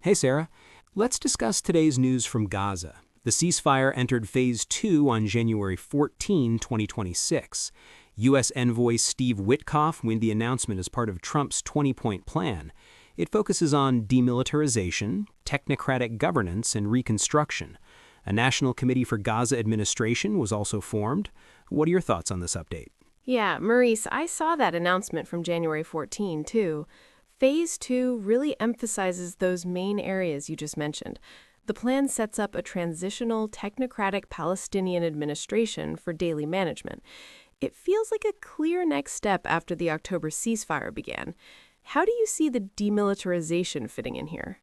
Hey, Sarah. Let's discuss today's news from Gaza. The ceasefire entered Phase 2 on January 14, 2026. U.S. envoy Steve Witkoff made the announcement as part of Trump's 20-point plan. It focuses on demilitarization, technocratic governance, and reconstruction. A National Committee for Gaza Administration was also formed. What are your thoughts on this update? Yeah, Mourise, I saw that announcement from January 14, too. Phase 2 really emphasizes those main areas you just mentioned. The plan sets up a transitional, technocratic Palestinian administration for daily management. It feels like a clear next step after the October ceasefire began. How do you see the demilitarization fitting in here?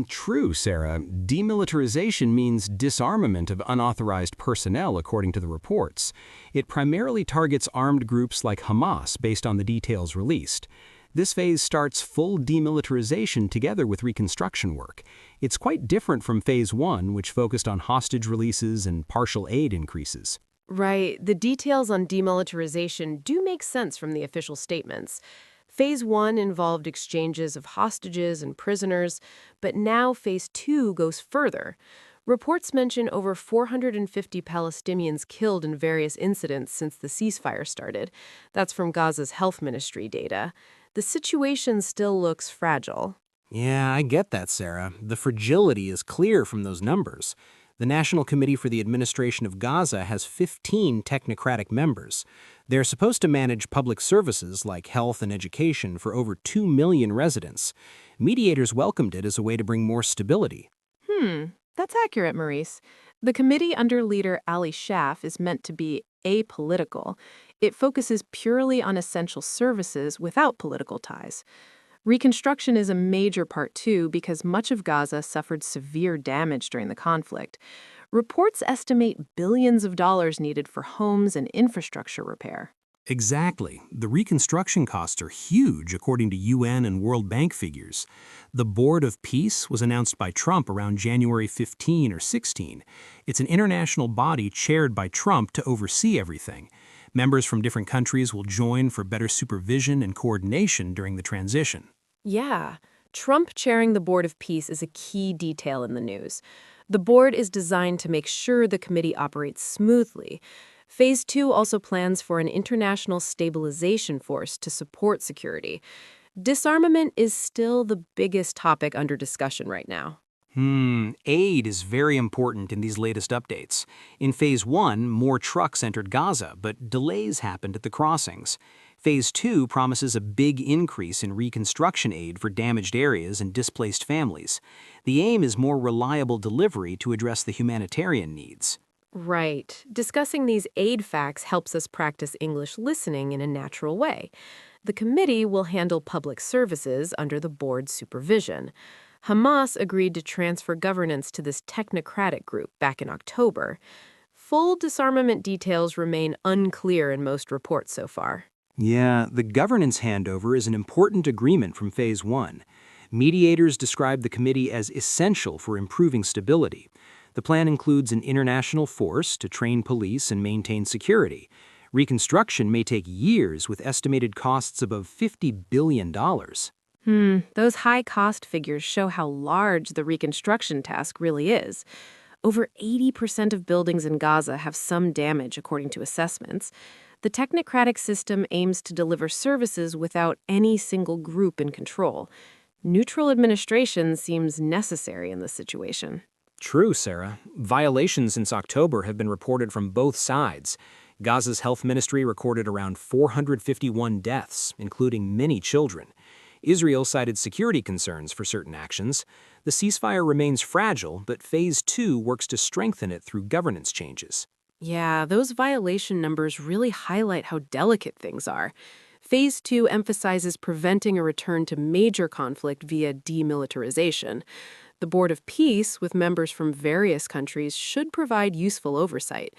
True, Sarah. Demilitarization means disarmament of unauthorized personnel, according to the reports. It primarily targets armed groups like Hamas, based on the details released. This phase starts full demilitarization together with reconstruction work. It's quite different from Phase 1, which focused on hostage releases and partial aid increases. Right. The details on demilitarization do make sense from the official statements. Phase 1 involved exchanges of hostages and prisoners, but now Phase 2 goes further. Reports mention over 450 Palestinians killed in various incidents since the ceasefire started. That's from Gaza's health ministry data. The situation still looks fragile. Yeah, I get that, Sarah. The fragility is clear from those numbers. The National Committee for the Administration of Gaza has 15 technocratic members. They're supposed to manage public services like health and education for over 2 million residents. Mediators welcomed it as a way to bring more stability. That's accurate, Maurice. The committee under leader Ali Shaf is meant to be apolitical. It focuses purely on essential services without political ties. Reconstruction is a major part, too, because much of Gaza suffered severe damage during the conflict. Reports estimate billions of dollars needed for homes and infrastructure repair. Exactly. The reconstruction costs are huge, according to UN and World Bank figures. The Board of Peace was announced by Trump around January 15 or 16. It's an international body chaired by Trump to oversee everything. Members from different countries will join for better supervision and coordination during the transition. Yeah, Trump chairing the Board of Peace is a key detail in the news. The board is designed to make sure the committee operates smoothly. Phase 2 also plans for an international stabilization force to support security. Disarmament is still the biggest topic under discussion right now. Aid is very important in these latest updates. In Phase 1, more trucks entered Gaza, but delays happened at the crossings. Phase 2 promises a big increase in reconstruction aid for damaged areas and displaced families. The aim is more reliable delivery to address the humanitarian needs. Right. Discussing these aid facts helps us practice English listening in a natural way. The committee will handle public services under the board's supervision. Hamas agreed to transfer governance to this technocratic group back in October. Full disarmament details remain unclear in most reports so far. Yeah, the governance handover is an important agreement from Phase 1. Mediators describe the committee as essential for improving stability. The plan includes an international force to train police and maintain security. Reconstruction may take years with estimated costs above $50 billion. Those high cost figures show how large the reconstruction task really is. Over 80% of buildings in Gaza have some damage, according to assessments. The technocratic system aims to deliver services without any single group in control. Neutral administration seems necessary in this situation. True, Sarah. Violations since October have been reported from both sides. Gaza's health ministry recorded around 451 deaths, including many children. Israel cited security concerns for certain actions. The ceasefire remains fragile, but Phase 2 works to strengthen it through governance changes. Yeah, those violation numbers really highlight how delicate things are. Phase 2 emphasizes preventing a return to major conflict via demilitarization. The Board of Peace, with members from various countries, should provide useful oversight.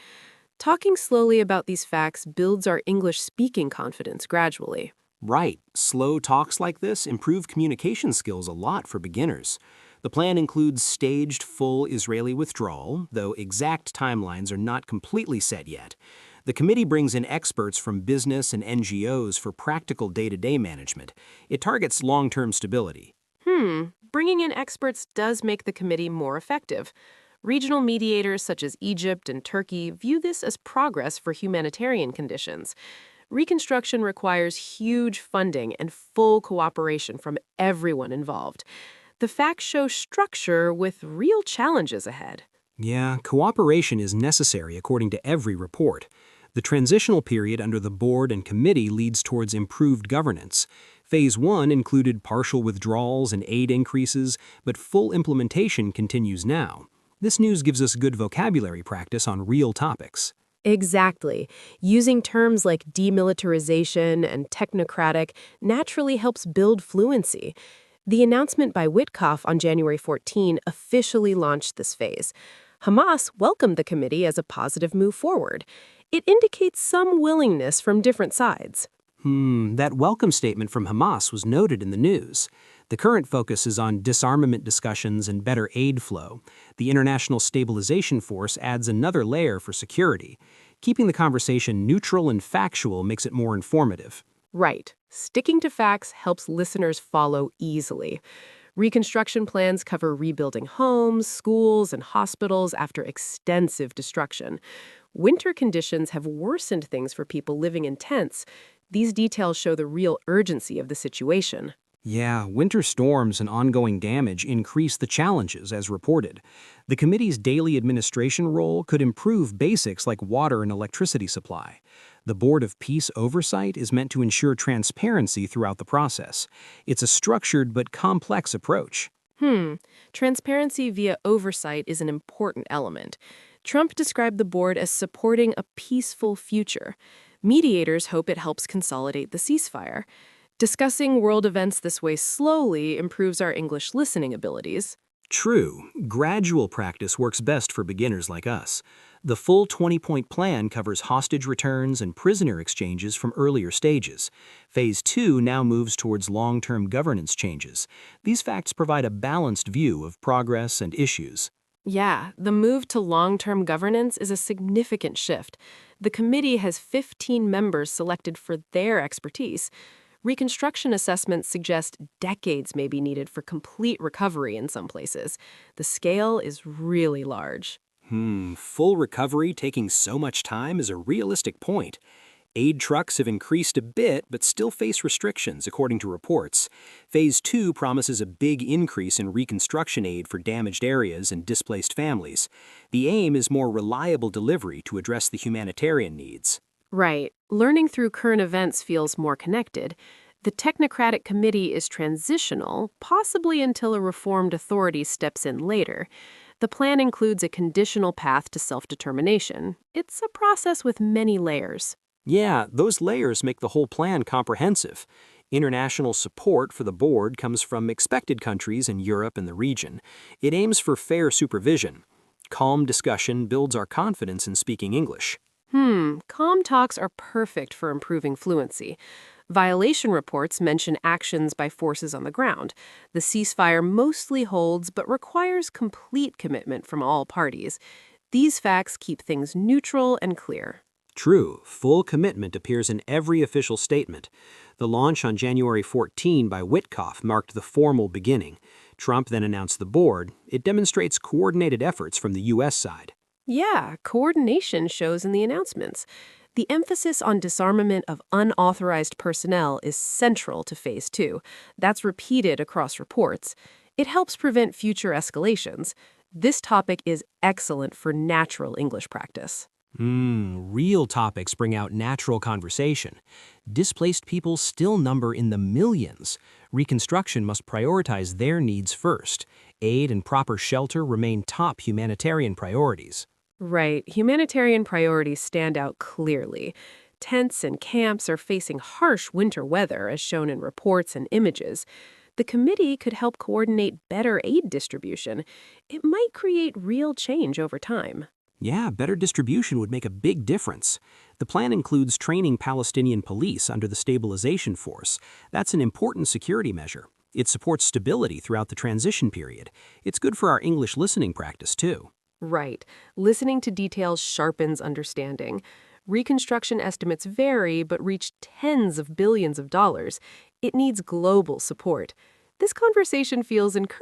Talking slowly about these facts builds our English-speaking confidence gradually. Right. Slow talks like this improve communication skills a lot for beginners. The plan includes staged full Israeli withdrawal, though exact timelines are not completely set yet. The committee brings in experts from business and NGOs for practical day-to-day management. It targets long-term stability. Bringing in experts does make the committee more effective. Regional mediators such as Egypt and Turkey view this as progress for humanitarian conditions. Reconstruction requires huge funding and full cooperation from everyone involved. The facts show structure with real challenges ahead. Yeah, cooperation is necessary according to every report. The transitional period under the board and committee leads towards improved governance. Phase 1 included partial withdrawals and aid increases, but full implementation continues now. This news gives us good vocabulary practice on real topics. Exactly. Using terms like demilitarization and technocratic naturally helps build fluency. The announcement by Witkoff on January 14 officially launched this phase. Hamas welcomed the committee as a positive move forward. It indicates some willingness from different sides. That welcome statement from Hamas was noted in the news. The current focus is on disarmament discussions and better aid flow. The International Stabilization Force adds another layer for security. Keeping the conversation neutral and factual makes it more informative. Right. Sticking to facts helps listeners follow easily. Reconstruction plans cover rebuilding homes, schools, and hospitals after extensive destruction. Winter conditions have worsened things for people living in tents. These details show the real urgency of the situation. Yeah, winter storms and ongoing damage increase the challenges, as reported. The committee's daily administration role could improve basics like water and electricity supply. The Board of Peace Oversight is meant to ensure transparency throughout the process. It's a structured but complex approach. Transparency via oversight is an important element. Trump described the board as supporting a peaceful future. Mediators hope it helps consolidate the ceasefire. Discussing world events this way slowly improves our English listening abilities. True, gradual practice works best for beginners like us. The full 20-point plan covers hostage returns and prisoner exchanges from earlier stages. Phase 2 now moves towards long-term governance changes. These facts provide a balanced view of progress and issues. Yeah, the move to long-term governance is a significant shift. The committee has 15 members selected for their expertise. Reconstruction assessments suggest decades may be needed for complete recovery in some places. The scale is really large. Full recovery taking so much time is a realistic point. Aid trucks have increased a bit, but still face restrictions, according to reports. Phase 2 promises a big increase in reconstruction aid for damaged areas and displaced families. The aim is more reliable delivery to address the humanitarian needs. Right. Learning through current events feels more connected. The Technocratic committee is transitional, possibly until a reformed authority steps in later. The plan includes a conditional path to self-determination. It's a process with many layers. Yeah, those layers make the whole plan comprehensive. International support for the board comes from expected countries in Europe and the region. It aims for fair supervision. Calm discussion builds our confidence in speaking English. Calm talks are perfect for improving fluency. Violation reports mention actions by forces on the ground. The ceasefire mostly holds but requires complete commitment from all parties. These facts keep things neutral and clear. True, full commitment appears in every official statement. The launch on January 14 by Witkoff marked the formal beginning. Trump then announced the board. It demonstrates coordinated efforts from the U.S. side. Yeah, coordination shows in the announcements. The emphasis on disarmament of unauthorized personnel is central to Phase 2. That's repeated across reports. It helps prevent future escalations. This topic is excellent for natural English practice. Real topics bring out natural conversation. Displaced people still number in the millions. Reconstruction must prioritize their needs first. Aid and proper shelter remain top humanitarian priorities. Right. Humanitarian priorities stand out clearly. Tents and camps are facing harsh winter weather, as shown in reports and images. The committee could help coordinate better aid distribution. It might create real change over time. Yeah, better distribution would make a big difference. The plan includes training Palestinian police under the Stabilization Force. That's an important security measure. It supports stability throughout the transition period. It's good for our English listening practice, too. Right. Listening to details sharpens understanding. Reconstruction estimates vary but reach tens of billions of dollars. It needs global support. This conversation feels encouraging.